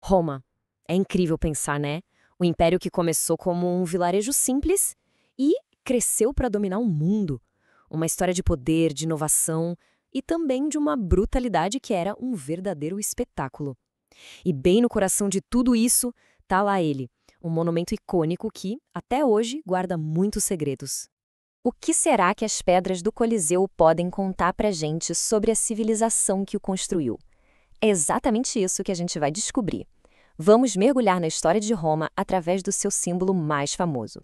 Roma. É incrível pensar, né? O império que começou como um vilarejo simples e cresceu para dominar o mundo. Uma história de poder, de inovação e também de uma brutalidade que era um verdadeiro espetáculo. E bem no coração de tudo isso, tá lá ele, um monumento icônico que, até hoje, guarda muitos segredos. O que será que as pedras do Coliseu podem contar pra gente sobre a civilização que o construiu? É exatamente isso que a gente vai descobrir. Vamos mergulhar na história de Roma através do seu símbolo mais famoso.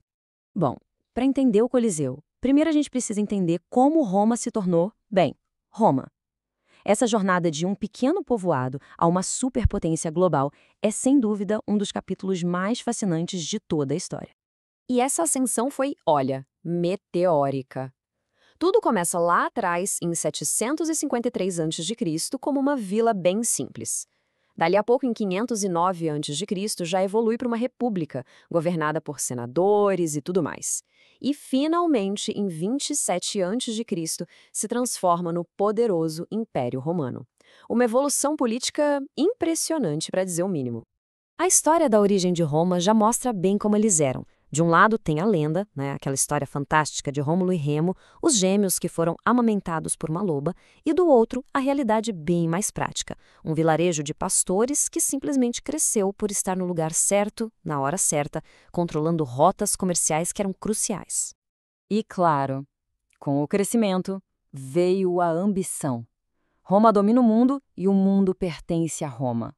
Bom, para entender o Coliseu, primeiro a gente precisa entender como Roma se tornou, bem, Roma. Essa jornada de um pequeno povoado a uma superpotência global é, sem dúvida, um dos capítulos mais fascinantes de toda a história. E essa ascensão foi, olha, meteórica. Tudo começa lá atrás, em 753 a.C., como uma vila bem simples. Dali a pouco, em 509 a.C., já evolui para uma república, governada por senadores e tudo mais. E, finalmente, em 27 a.C., se transforma no poderoso Império Romano. Uma evolução política impressionante, para dizer o mínimo. A história da origem de Roma já mostra bem como eles eram. De um lado tem a lenda, né, aquela história fantástica de Rômulo e Remo, os gêmeos que foram amamentados por uma loba, e do outro a realidade bem mais prática, um vilarejo de pastores que simplesmente cresceu por estar no lugar certo, na hora certa, controlando rotas comerciais que eram cruciais. E claro, com o crescimento veio a ambição. Roma domina o mundo e o mundo pertence a Roma.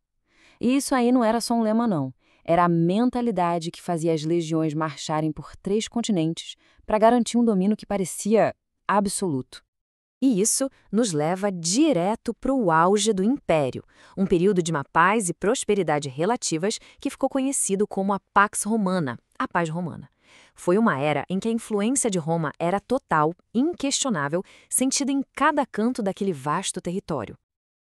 E isso aí não era só um lema, não. Era a mentalidade que fazia as legiões marcharem por 3 continentes para garantir um domínio que parecia absoluto. E isso nos leva direto para o auge do Império, um período de uma paz e prosperidade relativas que ficou conhecido como a Pax Romana, a paz romana. Foi uma era em que a influência de Roma era total, inquestionável, sentida em cada canto daquele vasto território.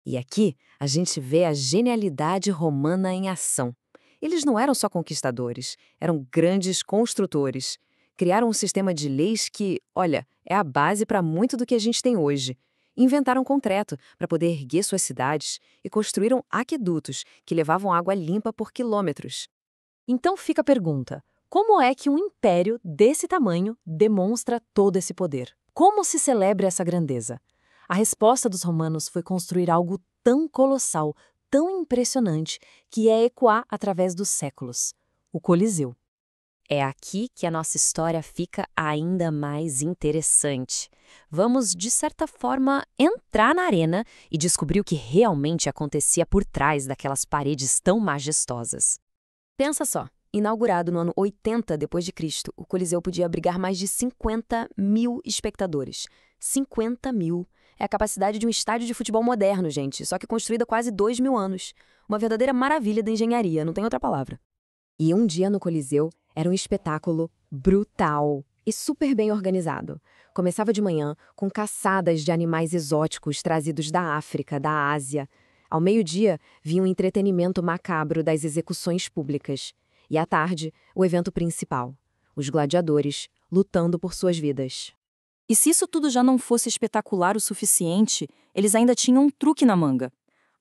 E aqui a gente vê a genialidade romana em ação. Eles não eram só conquistadores, eram grandes construtores. Criaram um sistema de leis que, olha, é a base para muito do que a gente tem hoje. Inventaram concreto para poder erguer suas cidades e construíram aquedutos que levavam água limpa por quilômetros. Então fica a pergunta: como é que um império desse tamanho demonstra todo esse poder? Como se celebra essa grandeza? A resposta dos romanos foi construir algo tão colossal, tão impressionante, que é ecoar através dos séculos: o Coliseu. É aqui que a nossa história fica ainda mais interessante. Vamos, de certa forma, entrar na arena e descobrir o que realmente acontecia por trás daquelas paredes tão majestosas. Pensa só, inaugurado no ano 80 d.C., o Coliseu podia abrigar mais de 50 mil espectadores. 50 mil. É a capacidade de um estádio de futebol moderno, gente, só que construído há quase 2.000 anos. Uma verdadeira maravilha da engenharia, não tem outra palavra. E um dia no Coliseu era um espetáculo brutal e super bem organizado. Começava de manhã com caçadas de animais exóticos trazidos da África, da Ásia. Ao meio-dia, vinha o entretenimento macabro das execuções públicas. E à tarde, o evento principal: os gladiadores lutando por suas vidas. E se isso tudo já não fosse espetacular o suficiente, eles ainda tinham um truque na manga.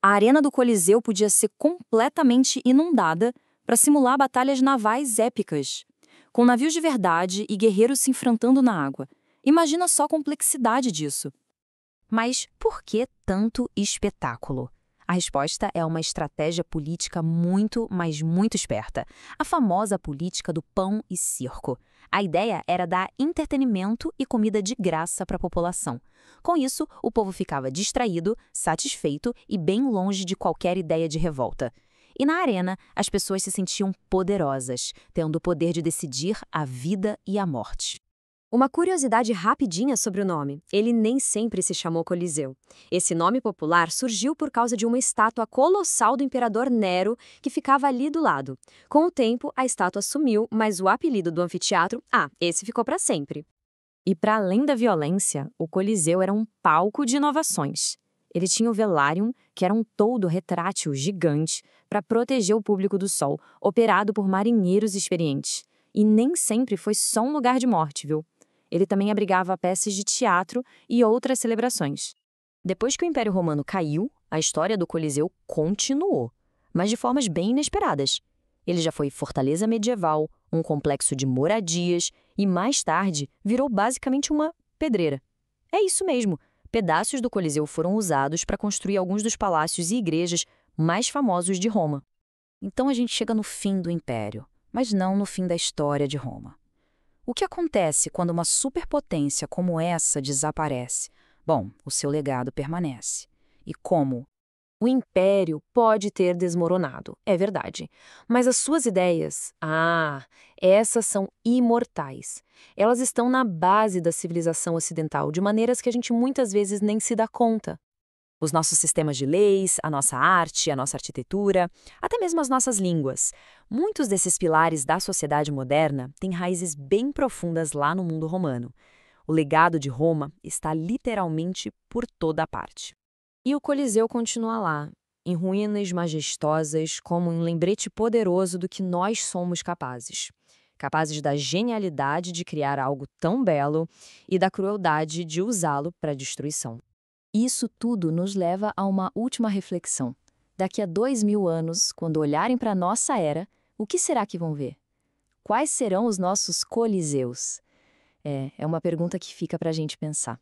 A arena do Coliseu podia ser completamente inundada para simular batalhas navais épicas, com navios de verdade e guerreiros se enfrentando na água. Imagina só a complexidade disso. Mas por que tanto espetáculo? A resposta é uma estratégia política muito, mas muito esperta. A famosa política do pão e circo. A ideia era dar entretenimento e comida de graça para a população. Com isso, o povo ficava distraído, satisfeito e bem longe de qualquer ideia de revolta. E na arena, as pessoas se sentiam poderosas, tendo o poder de decidir a vida e a morte. Uma curiosidade rapidinha sobre o nome: ele nem sempre se chamou Coliseu. Esse nome popular surgiu por causa de uma estátua colossal do imperador Nero que ficava ali do lado. Com o tempo, a estátua sumiu, mas o apelido do anfiteatro, esse ficou para sempre. E para além da violência, o Coliseu era um palco de inovações. Ele tinha o Velarium, que era um toldo retrátil gigante para proteger o público do sol, operado por marinheiros experientes. E nem sempre foi só um lugar de morte, viu? Ele também abrigava peças de teatro e outras celebrações. Depois que o Império Romano caiu, a história do Coliseu continuou. mas de formas bem inesperadas. Ele já foi fortaleza medieval, um complexo de moradias e, mais tarde, virou basicamente uma pedreira. É isso mesmo, pedaços do Coliseu foram usados para construir alguns dos palácios e igrejas mais famosos de Roma. Então a gente chega no fim do Império, mas não no fim da história de Roma. O que acontece quando uma superpotência como essa desaparece? Bom, o seu legado permanece. E como? O império pode ter desmoronado, é verdade. Mas as suas ideias, essas são imortais. Elas estão na base da civilização ocidental, de maneiras que a gente muitas vezes nem se dá conta. Os nossos sistemas de leis, a nossa arte, a nossa arquitetura, até mesmo as nossas línguas. Muitos desses pilares da sociedade moderna têm raízes bem profundas lá no mundo romano. O legado de Roma está literalmente por toda a parte. E o Coliseu continua lá, em ruínas majestosas, como um lembrete poderoso do que nós somos capazes. Capazes da genialidade de criar algo tão belo e da crueldade de usá-lo para a destruição. Isso tudo nos leva a uma última reflexão. Daqui a 2000 anos, quando olharem para a nossa era, o que será que vão ver? Quais serão os nossos coliseus? É uma pergunta que fica para a gente pensar.